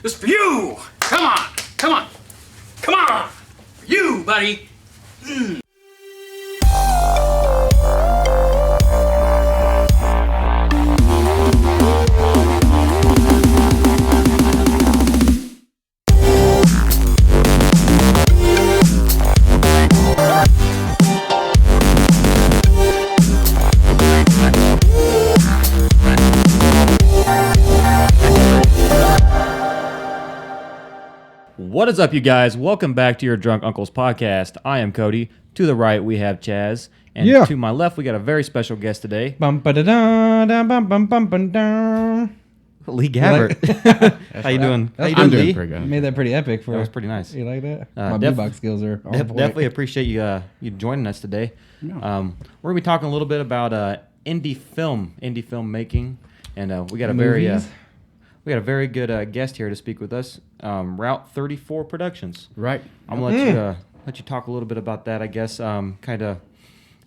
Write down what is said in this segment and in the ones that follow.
This is for you. Come on. Come on. Come on. For you, buddy. What is up, you guys? Welcome back to your Drunk Uncles podcast. I am Cody. To the right, we have Chaz. And to my left, we got a very special guest today. Lee Gabbert. How you doing? I'm doing pretty good. Made that pretty epic. That was pretty nice. You like that? My beatbox skills are on point. Definitely appreciate you joining us today. Yeah. We're going to be talking a little bit about indie film making. And we got a very good guest here to speak with us. Route 34 Productions. Right. I'm gonna let you talk a little bit about that. I guess kind of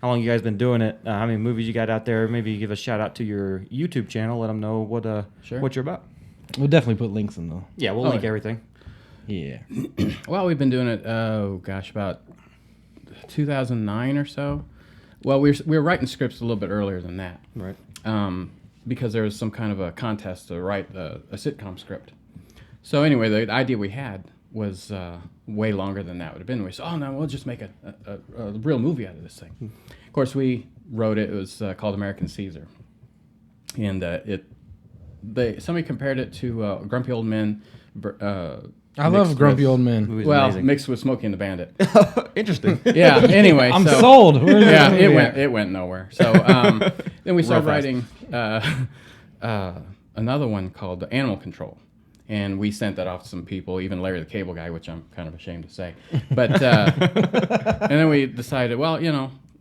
how long you guys been doing it. How many movies you got out there? Maybe give a shout out to your YouTube channel. Let them know what you're about. We'll definitely put links in though. Yeah, we'll link everything. Yeah. Well, we've been doing it. About 2009 or so. Well, we were writing scripts a little bit earlier than that. Right. Because there was some kind of a contest to write a sitcom script. So anyway, the idea we had was way longer than that would have been. We said, oh, no, we'll just make a real movie out of this thing. Of course, we wrote it. It was called American Caesar. And somebody compared it to Grumpy Old Men. I love Grumpy Old Men. Well, mixed with Smokey and the Bandit. Interesting. Yeah, anyway. I'm sold. It went nowhere. So then we started writing another one called Animal Control. And we sent that off to some people, even Larry the Cable Guy, which I'm kind of ashamed to say. But and then we decided, well,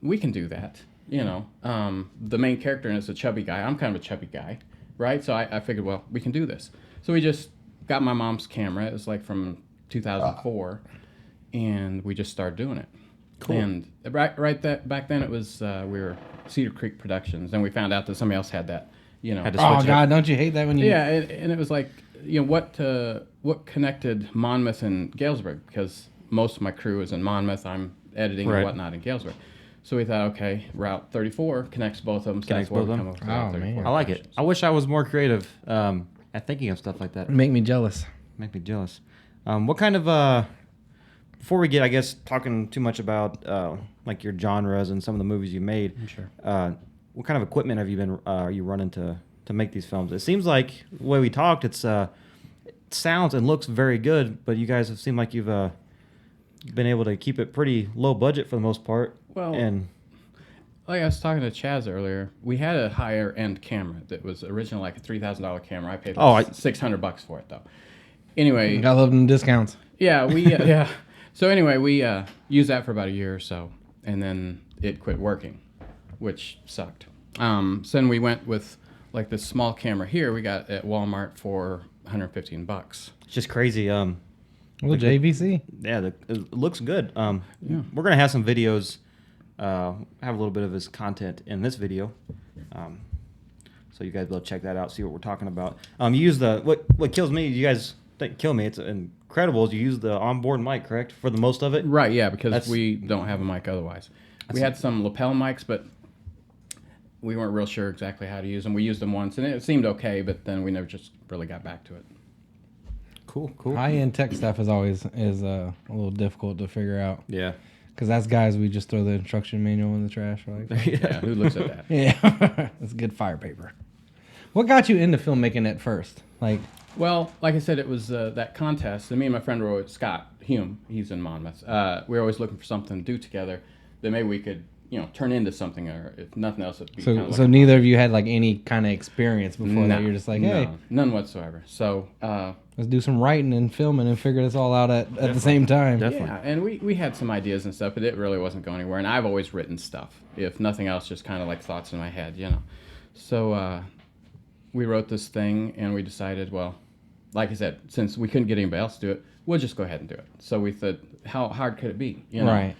we can do that. The main character is a chubby guy. I'm kind of a chubby guy, right? So I figured, well, we can do this. So we just got my mom's camera. It was like from 2004, and we just started doing it. Cool. And back then it was we were Cedar Creek Productions, and we found out that somebody else had that. Had to oh switch God, don't you hate that when you? Yeah, and it was like, what connected Monmouth and Galesburg? Because most of my crew is in Monmouth. I'm editing and whatnot in Galesburg. So we thought, okay, Route 34 connects both of them. So Connects both of them. Oh man, I like it. I wish I was more creative at thinking of stuff like that. Make me jealous. Make me jealous. What kind of before we get, I guess, talking too much about like your genres and some of the movies you made. Sure. What kind of equipment have you been you running to make these films? It seems like the way we talked, it sounds and looks very good, but you guys have seemed like you've been able to keep it pretty low budget for the most part. Well, and like I was talking to Chaz earlier, we had a higher end camera that was originally like a $3,000 camera. I paid $600 for it though. Anyway, I love them discounts. Yeah, we So anyway, we used that for about a year or so, and then it quit working, which sucked. So then we went with like this small camera here we got at Walmart for $115. It's just crazy. Well, JVC. Yeah, it looks good. We're gonna have some videos. Have a little bit of his content in this video, so you guys will check that out. See what we're talking about. You use what kills me. You guys don't kill me. It's incredible. Is you use the onboard mic, correct, for the most of it? Right. Yeah, because we don't have a mic otherwise. We had some lapel mics, but we weren't real sure exactly how to use them. We used them once, and it seemed okay, but then we never just really got back to it. Cool. High-end tech stuff is always a little difficult to figure out. Yeah. Because that's guys, we just throw the instruction manual in the trash. Like, yeah, who looks at that? Yeah, it's good fire paper. What got you into filmmaking at first? Well, like I said, it was that contest. And me and my friend were Scott Hume. He's in Monmouth. We were always looking for something to do together that maybe we could, turn into something, or if nothing else, it'd be kind of like. So neither of you had like any kind of experience before that. You're just like, hey, none whatsoever. So let's do some writing and filming and figure this all out at the same time. Definitely. Yeah, and we had some ideas and stuff, but it really wasn't going anywhere. And I've always written stuff, if nothing else, just kind of like thoughts in my head, So we wrote this thing, and we decided, well, like I said, since we couldn't get anybody else to do it, we'll just go ahead and do it. So we thought, how hard could it be? Right.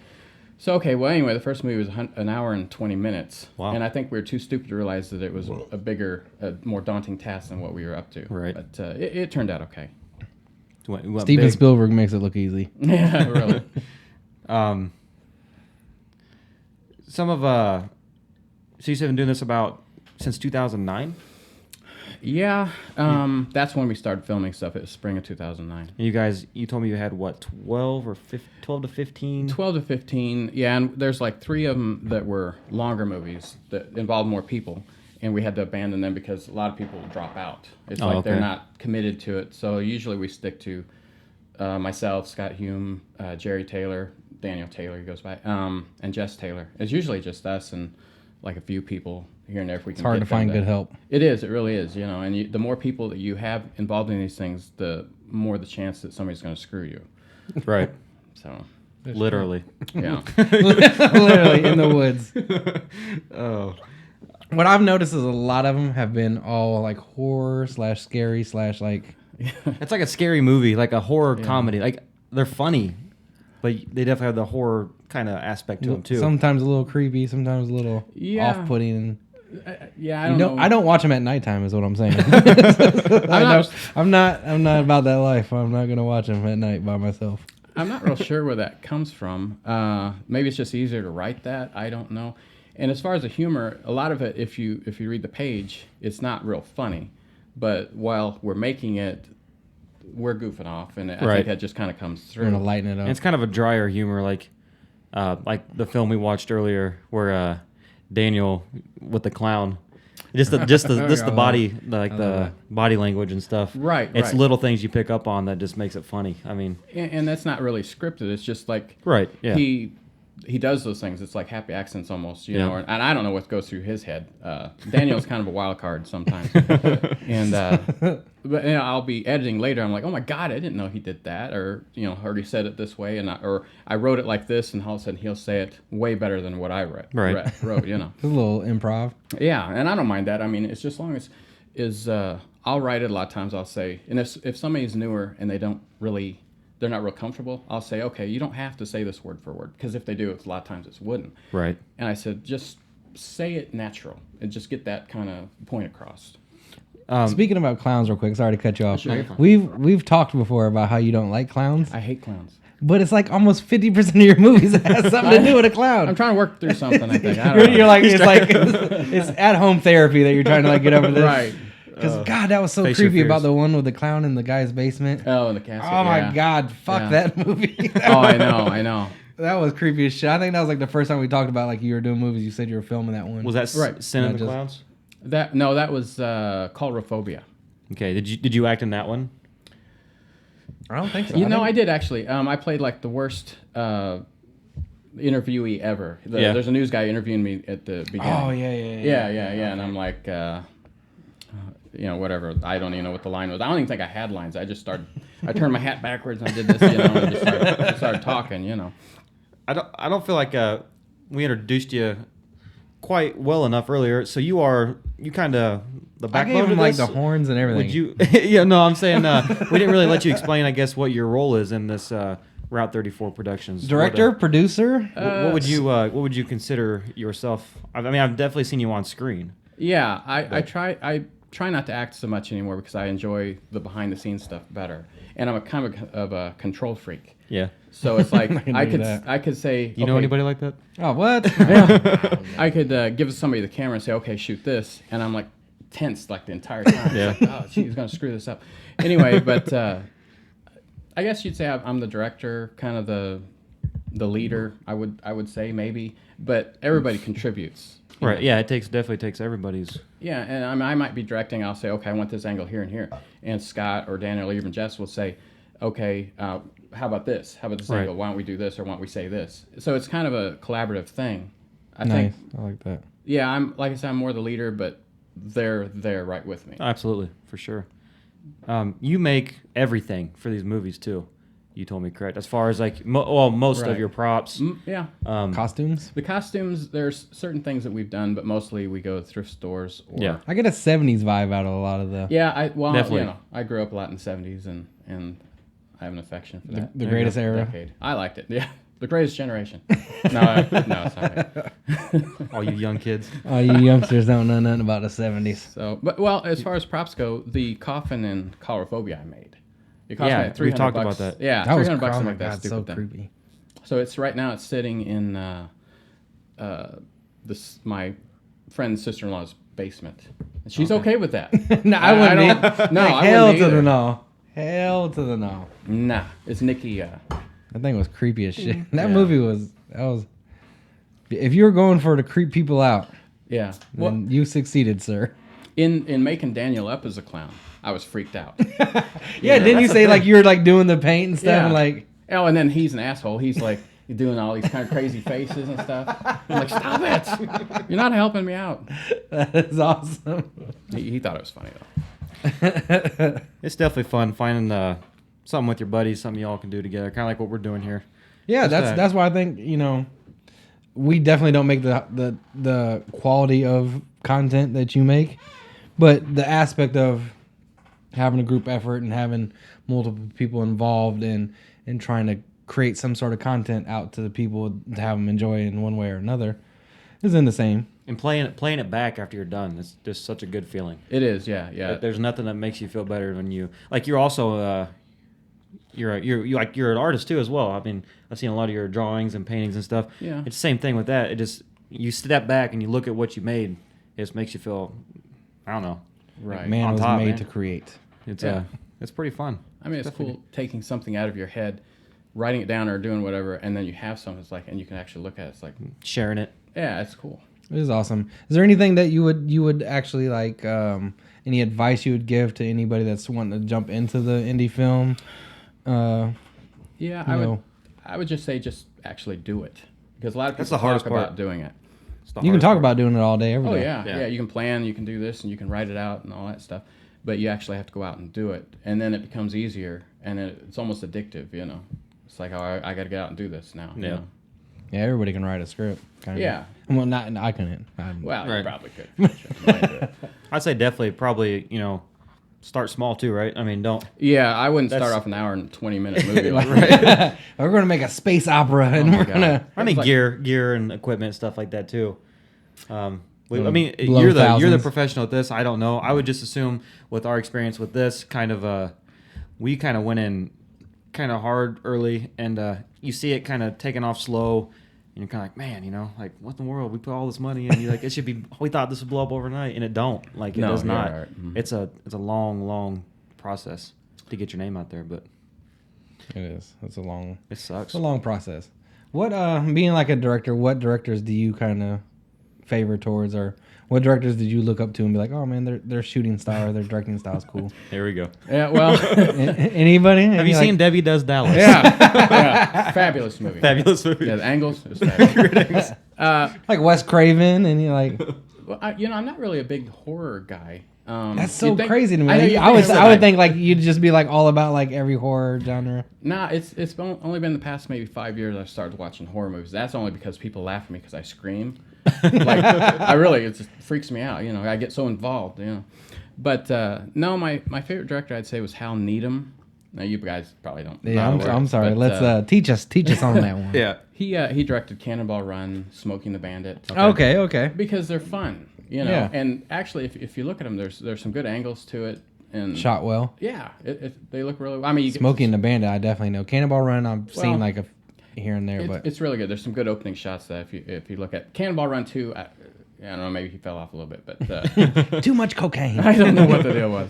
So, okay, well, anyway, the first movie was an hour and 20 minutes. Wow. And I think we were too stupid to realize that it was a more daunting task than what we were up to. Right. But it turned out okay. went Steven big. Spielberg makes it look easy. Yeah, really. Some of so you've been doing this since 2009, Yeah, that's when we started filming stuff. It was spring of 2009. and you told me you had what 12 to 15. 12 to 15, yeah, and there's like 3 of them that were longer movies that involved more people, and we had to abandon them because a lot of people drop out. It's like they're okay. not committed to it. So usually we stick to myself, Scott Hume, Jerry Taylor, Daniel Taylor, he goes by, and Jess Taylor. It's usually just us and like a few people here and there if we can. It's hard get to find good help. It is. It really is. And the more people that you have involved in these things, the more the chance that somebody's going to screw you. Right. So, Literally. yeah. Literally in the woods. Oh. What I've noticed is a lot of them have been all like horror / scary / like. It's like a scary movie, like a horror comedy. Like they're funny, but they definitely have the horror kind of aspect to them too. Sometimes a little creepy, sometimes a little Yeah. off-putting. Yeah, I don't know. I don't watch them at nighttime, is what I'm saying. I'm not about that life. I'm not gonna watch them at night by myself. I'm not real sure where that comes from. Maybe it's just easier to write that. I don't know. And as far as the humor, a lot of it, if you read the page, it's not real funny. But while we're making it, we're goofing off, and I think that just kind of comes through. We're gonna lighten it up. And it's kind of a drier humor, like the film we watched earlier, where Daniel with the clown, just the body, like the body language and stuff. Right, It's right. little things you pick up on that just makes it funny. I mean, And that's not really scripted. It's just like right? Yeah. he does those things. It's like happy accents almost, you Yeah. know. And I don't know what goes through his head. Daniel's kind of a wild card sometimes. And but I'll be editing later. I'm like, oh my god, I didn't know he did that, or heard he said it this way, or I wrote it like this, and all of a sudden he'll say it way better than what I wrote. Right. Wrote. It's a little improv. Yeah, and I don't mind that. I mean, it's just as long as I'll write it a lot of times. I'll say, and if somebody's newer and they're not real comfortable, I'll say, okay, you don't have to say this word for word, because if they do, it's a lot of times it's wooden. Right. And I said, just say it natural and just get that kind of point across. Speaking about clowns, real quick. Sorry to cut you off. Sure, you're fine. We've talked before about how you don't like clowns, I hate clowns. but it's like almost 50% of your movies has something to do with a clown. I'm trying to work through something. I think I don't know. You're like it's at home therapy that you're trying to like get over this. Right. Because God, that was so Face your creepy about fears. the one with the clown in the guy's basement. Oh, in the casket. Oh my yeah. God, fuck Yeah. that movie. Oh, I know. That was creepy as shit. I think that was like the first time we talked about like you were doing movies. You said you were filming that one. Was that Right. Sin in Not the just- Clouds? That was Coulrophobia. Okay. Did you act in that one? I don't think so. I did actually. I played like the worst interviewee ever. Yeah. There's a news guy interviewing me at the beginning. Oh yeah. Yeah. And I'm like, whatever. I don't even know what the line was. I don't even think I had lines. I just started. I turned my hat backwards and I did this, and just started talking. I don't feel like we introduced you quite well enough earlier. So you kind of the I backbone gave of him like this? the horns and everything. Would you? Yeah, no, I'm saying we didn't really let you explain. I guess what your role is in this Route 34 Productions. Director, producer. What would you consider yourself? I mean, I've definitely seen you on screen. Yeah, I try not to act so much anymore because I enjoy the behind the scenes stuff better, and I'm a kind of a control freak. Yeah. So it's like I I knew could that. I could say, You know okay, anybody like that? Oh what? I could give somebody the camera and say, okay, shoot this, and I'm like tense like the entire time. Yeah. It's like, oh, gee, he's gonna screw this up. Anyway, but I guess you'd say I'm the director, kind of the leader. I would say maybe, but everybody contributes. you Right. know. Yeah. It definitely takes everybody's. Yeah, and I might be directing. I'll say, okay, I want this angle here and here, and Scott or Daniel or even Jess will say, okay, how about this? How about this Right. angle? Why don't we do this, or why don't we say this? So it's kind of a collaborative thing. I Nice. think. I like that. Yeah, I'm like I said, I'm more the leader, but they're there right with me. Absolutely, for sure. You make everything for these movies too. You told me correct. As far as like most Right. of your props. Yeah. Costumes. The costumes, there's certain things that we've done, but mostly we go to thrift stores. Or, Yeah. I get a 70s vibe out of a lot of the Yeah, Definitely. I grew up a lot in the 70s, and I have an affection for that. the greatest era. Decade. I liked it. Yeah, the greatest generation. No, it's not right. All you young kids. Oh, you youngsters don't know nothing about the 70s. So, but as far as props go, the coffin in Coulrophobia I made. It cost me like $300. we talked about that. Yeah, That was $300 oh to my make that God, stupid so thing. creepy. So it's right now. It's sitting in my friend's sister-in-law's basement. And she's okay with that. No, I wouldn't. No, I hell wouldn't to either. the no. Hell to the no. Nah, it's Nikki. That thing was creepy as shit. That Yeah. movie was. If you were going for to creep people out, Yeah. Well, then you succeeded, sir. in making Daniel up as a clown, I was freaked out. Yeah, didn't you say like you were like doing the paint and stuff Yeah. and like Oh, and then he's an asshole. He's like doing all these kind of crazy faces and stuff. I'm like, stop it! You're not helping me out. that is awesome. He thought it was funny though. It's definitely fun finding something with your buddies, something y'all can do together, kind of like what we're doing here. Yeah, Just that's why I think we definitely don't make the quality of content that you make, but the aspect of having a group effort and having multiple people involved and trying to create some sort of content out to the people to have them enjoy in one way or another is in the same. And playing it back after you're done, it's just such a good feeling. It is, yeah. There's nothing that makes you feel better when you're also you're an artist too as well. I mean, I've seen a lot of your drawings and paintings and stuff. Yeah. It's the same thing with that. It just, you step back and you look at what you made. It just makes you feel, I don't know. Right. Man On was top, made man. to create. It's Yeah. it's pretty fun. I mean, it's cool taking something out of your head, writing it down or doing whatever, and then you have something. It's like, and you can actually look at it. It's like, Sharing it. yeah, it's cool. It is awesome. Is there anything that you would actually like? Any advice you would give to anybody that's wanting to jump into the indie film? Yeah, No. I would just say just actually do it, because a lot of people That's the hardest talk part. about doing it. It's the You can hardest talk part. about doing it all day, every Oh day. yeah, Yeah. yeah. You can plan, you can do this, and you can write it out and all that stuff. But you actually have to go out and do it, and then it becomes easier, and it's almost addictive. It's like, oh, I got to get out and do this now. you Yeah. know? Yeah, everybody can write a script. Kind of. Yeah. Well, not I couldn't. Well, you Right. probably could. You might do it. I'd say definitely, probably, start small too, right? I mean, don't. Yeah, I wouldn't start That's- off an hour and 20-minute movie like that. We're gonna make a space opera, and my we're God. gonna. I mean, like- gear and equipment and stuff like that too. I mean, Blow you're the thousands. professional at this. I don't know. I would just assume with our experience with this kind of, we kind of went in kind of hard early, and you see it kind of taking off slow, and you're kind of like, man, like what in the world? We put all this money in. You're like, it should be. We thought this would blow up overnight, and it don't. Like it No, does you're not. right. Mhm. It's a long process to get your name out there, but It is. It's a long sucks. process. What being like a director, what directors do you kind of favor towards, or what directors did you look up to and be like, oh man, their shooting style or their directing style is cool? There we go. Yeah, well, Anybody? Have you seen Debbie Does Dallas? yeah, fabulous movie. Fabulous movie. Yeah, the angles is fabulous. like Wes Craven, and you're like, Well, I'm not really a big horror guy. that's so you'd think- crazy to me. I know Like, you'd I would think I would that. think like you'd just be like all about like every horror genre. Nah, it's only been the past maybe 5 years I've started watching horror movies. That's only because people laugh at me because I scream. Like it just freaks me out. I get so involved. But no, my favorite director I'd say was Hal Needham. Now you guys probably don't. Yeah, know I'm sorry. but, Let's teach us on that one. Yeah. He directed Cannonball Run, Smoking the Bandit. Okay. Because they're fun, Yeah. And actually, if you look at them, there's some good angles to it, and Shot well. Yeah, they look really. I mean, you Smoking the Bandit, I definitely know. Cannonball Run, I've Well, seen like a here and there, but it's really good. There's some good opening shots that if you look at Cannonball Run 2, I don't know, maybe he fell off a little bit, but too much cocaine. I don't know what the deal was.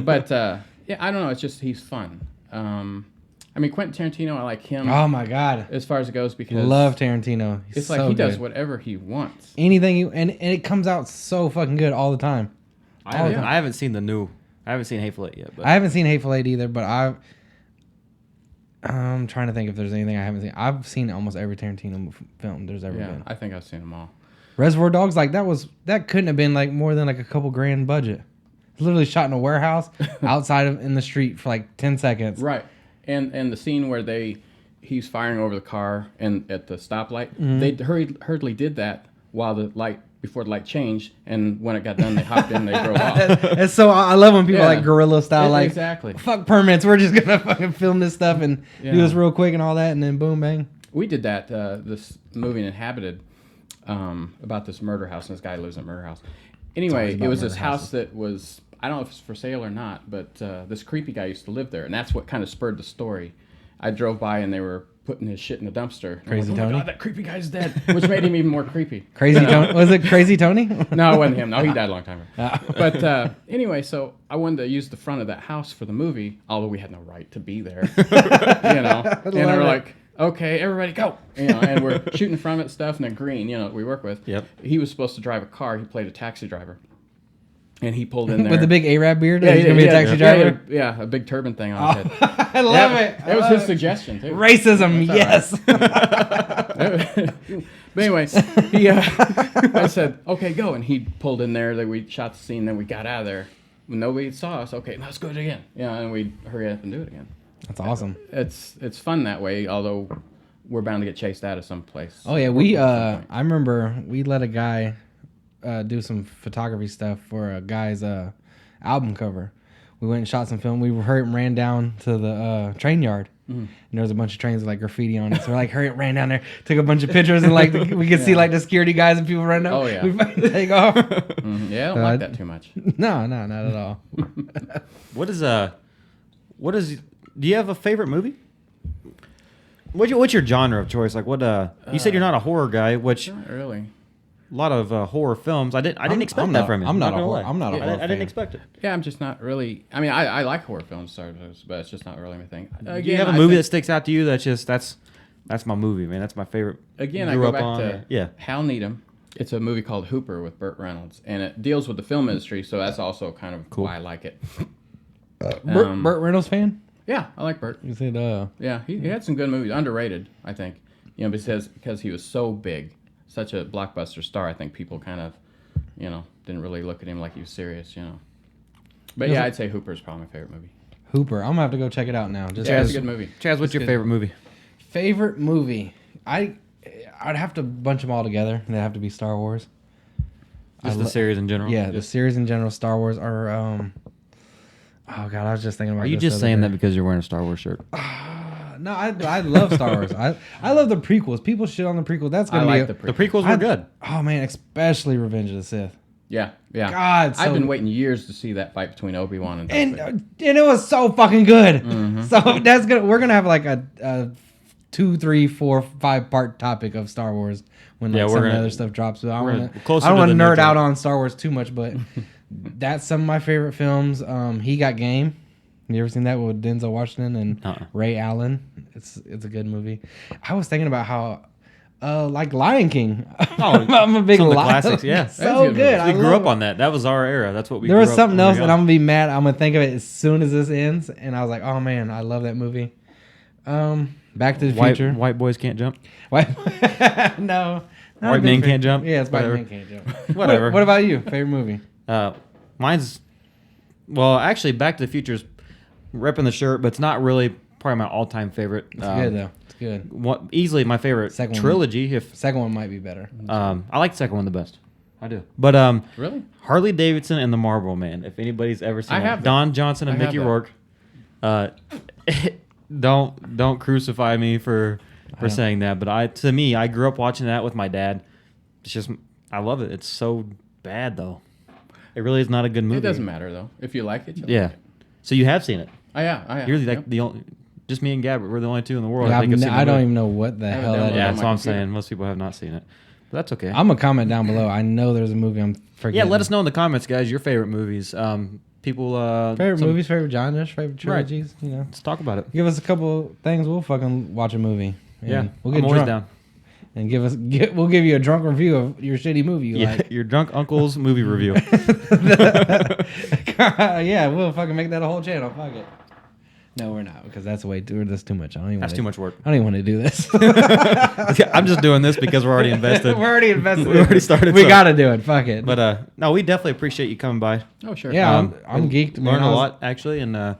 But yeah, I don't know. It's just he's fun. I mean, Quentin Tarantino, I like him Oh my god, as far as it goes because love Tarantino. He's it's like so he does good. whatever he wants. Anything you and it comes out so fucking good all the time. I haven't seen the new. I haven't seen Hateful Eight yet, but I haven't seen Hateful Eight either, but I'm trying to think if there's anything I haven't seen. I've seen almost every Tarantino film there's ever Yeah, been. I think I've seen them all. Reservoir Dogs, like that couldn't have been like more than like a couple grand budget. It's literally shot in a warehouse outside of in the street for like 10 seconds. Right, and the scene where he's firing over the car and at the stoplight, Mm-hmm. they hurriedly did that while before the light changed, and when it got done, they hopped in, they drove off. And so I love when people Yeah. like guerrilla style, like Exactly. fuck permits. We're just gonna fucking film this stuff and Yeah. do this real quick and all that, and then boom bang. We did that. This movie Inhabited, about this murder house, and this guy lives in a murder house. Anyway, about it was this murder house houses. that was I don't know if it's for sale or not, but this creepy guy used to live there, and that's what kind of spurred the story. I drove by and they were putting his shit in the dumpster. Crazy I'm like, Tony? Oh my God, that creepy guy's dead, which made him even more creepy. Crazy Tony? Was it Crazy Tony? No, it wasn't him. No, he died a long time ago. But anyway, so I wanted to use the front of that house for the movie, although we had no right to be there. And they were like, okay, everybody go. And we're shooting from it stuff, and then Green, that we work with. Yep. He was supposed to drive a car. He played a taxi driver. And he pulled in there. With the big Arab beard? Yeah, He's going to be a taxi driver? Yeah, a big turban thing on his head. I love it. That was his suggestion, too. Racism, yes. But anyway, I said, okay, go. And he pulled in there. Then we shot the scene. Then we got out of there. When nobody saw us, okay, let's go do it again. And we'd hurry up and do it again. That's awesome. It's fun that way, although we're bound to get chased out of some place. Oh, yeah. I remember we let a guy do some photography stuff for a guy's album cover. We went and shot some film. We ran down to the train yard. And there was a bunch of trains with like graffiti on it. So we're like, hurry up, ran down there, took a bunch of pictures, and like we could see like the security guys and people running up. Oh, yeah. We fucking take off. Yeah, I don't like that too much. No, not at all. What is do you have a favorite movie? What's your genre of choice? Like what? You said you're not a horror guy, which Not really. a lot of horror films. I didn't expect that from you. I'm not a gonna horror. lie. I'm not a horror. I didn't fan. expect it. Yeah, I'm just not really. I mean, I like horror films, but it's just not really my thing. Do you have a movie that sticks out to you? That's my movie, man. That's my favorite. Again, I Grew go up back on, to yeah. Hal Needham. It's a movie called Hooper with Burt Reynolds, and it deals with the film industry, so that's also kind of why I like it. Burt Reynolds fan? Yeah, I like Burt. You said, Yeah, he had some good movies, underrated, I think. Because he was so big, such a blockbuster star. I think people kind of, didn't really look at him like he was serious, But yeah, I'd say Hooper is probably my favorite movie. Hooper. I'm gonna have to go check it out now. Just Yeah, it's as- a good movie. Chaz, what's your favorite movie? Favorite movie? I'd have to bunch them all together. They have to be Star Wars. Just the series in general. Yeah, the series in general. Star Wars are. Oh God, I was just thinking about. Are you this just the saying other that day. because you're wearing a Star Wars shirt? No, I love Star Wars. I love the prequels. People shit on the prequel. That's I gonna like be the The prequels were good. Oh man, especially Revenge of the Sith. Yeah. God, I've so- been waiting years to see that fight between Obi-Wan and Darth And Vader. and it was so fucking good. Mm-hmm. So we're gonna have like a 2, 3, 4, 5 part topic of Star Wars when like Yeah, some we're of the gonna- other stuff drops. So I we're don't closer want to to the new nerd out talk. on Star Wars too much, but that's some of my favorite films. He Got Game. You ever seen that with Denzel Washington and Ray Allen? It's a good movie. I was thinking about how like Lion King. I'm a big some of the Lion. classics, yeah. It's That's a so good good. movie. I We grew love up it. on that. That was our era. That's what we. There grew was up something else, young. and I'm gonna be mad. I'm gonna think of it as soon as this ends, and I was like, "Oh man, I love that movie." Back to the Future. White boys can't jump. White no, White men can't jump? Yeah, it's white Whatever. men can't jump. Whatever. What about you? Favorite movie? Mine's actually Back to the Future's repping the shirt, but it's not really probably my all-time favorite. It's good though. It's good. Easily my favorite Second one. trilogy. If Second one might be better. I like the second one the best. I do. But Really? Harley Davidson and the Marlboro Man. If anybody's ever seen I it. have that. Don Johnson and I have Mickey that. Rourke. Don't crucify me for saying that, but I grew up watching that with my dad. It's just I love it. It's so bad though. It really is not a good movie. It doesn't matter, though. If you like it, you Yeah. like it. So you have seen it. I have. You're like Yep. the only, just me and Gabbert. We're the only two in the world. Yeah, I think have seen I the don't movie. even know what the I haven't hell that downloaded is. Yeah, on that's my what I'm computer. saying. Most people have not seen it, but that's okay. I'm gonna comment down below. I know there's a movie I'm forgetting. Yeah, let us know in the comments, guys, your favorite movies. People, Favorite some- movies, favorite genres, favorite Right. trilogies. You know, Let's talk about it. give us a couple things. We'll fucking watch a movie. And Yeah, we'll get I'm always drunk down. and we'll give you a drunk review of your shitty movie you Yeah, like. your drunk uncle's movie review. Yeah, we'll fucking make that a whole channel. Fuck it. No, we're not because that's that's too much. I don't even. That's wanna- too much work. I don't even want to do this. Yeah, I'm just doing this because we're already invested. We're already invested. We already started, We so- gotta do it. Fuck it. But no, we definitely appreciate you coming by. Oh, sure. Yeah, I'm geeked. man. Learned I a was- lot actually, and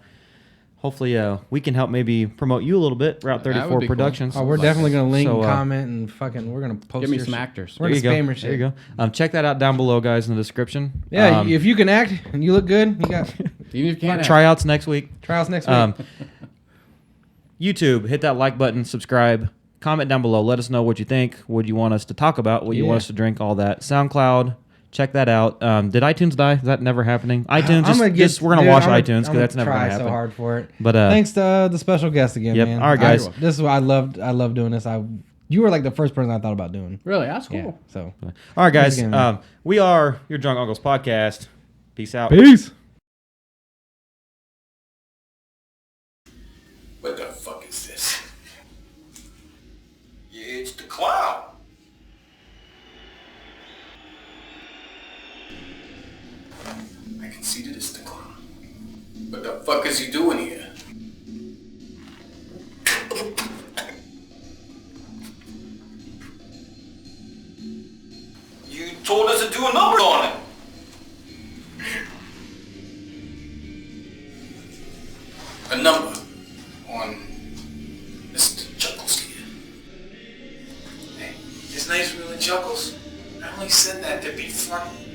hopefully we can help maybe promote you a little bit. Route That would 34 be cool. Productions. Oh, we're definitely gonna link, So, and comment, and fucking. We're gonna post. Give me your some shit. actors. We're There you gonna go. spam your shit. There you go. Check that out down below, guys, in the description. Yeah, if you can act and you look good, you got Even if you can't. tryouts next week. trials next week. YouTube, hit that like button, subscribe, comment down below. Let us know what you think, what you want us to talk about, what you want Yeah. us to drink, all that. SoundCloud, check that out. Did iTunes die? Is that never happening? iTunes, we're gonna dude, watch I'm iTunes because that's never gonna try happen. so hard for it. But thanks to the special guest again, Yep. man. All right, guys. This is what I loved. I love doing this. You were like the first person I thought about doing. Really, that's cool. Yeah. So. All right, guys. Again, man. We are your Drunk Uncles podcast. Peace out. Peace. What the fuck is this? Yeah, it's the clown. I can see that it's the clown. What the fuck is he doing here? You told us to do a number on it. A number on Mr. Chuckles here. Hey, his name's really Chuckles? I only said that to be funny.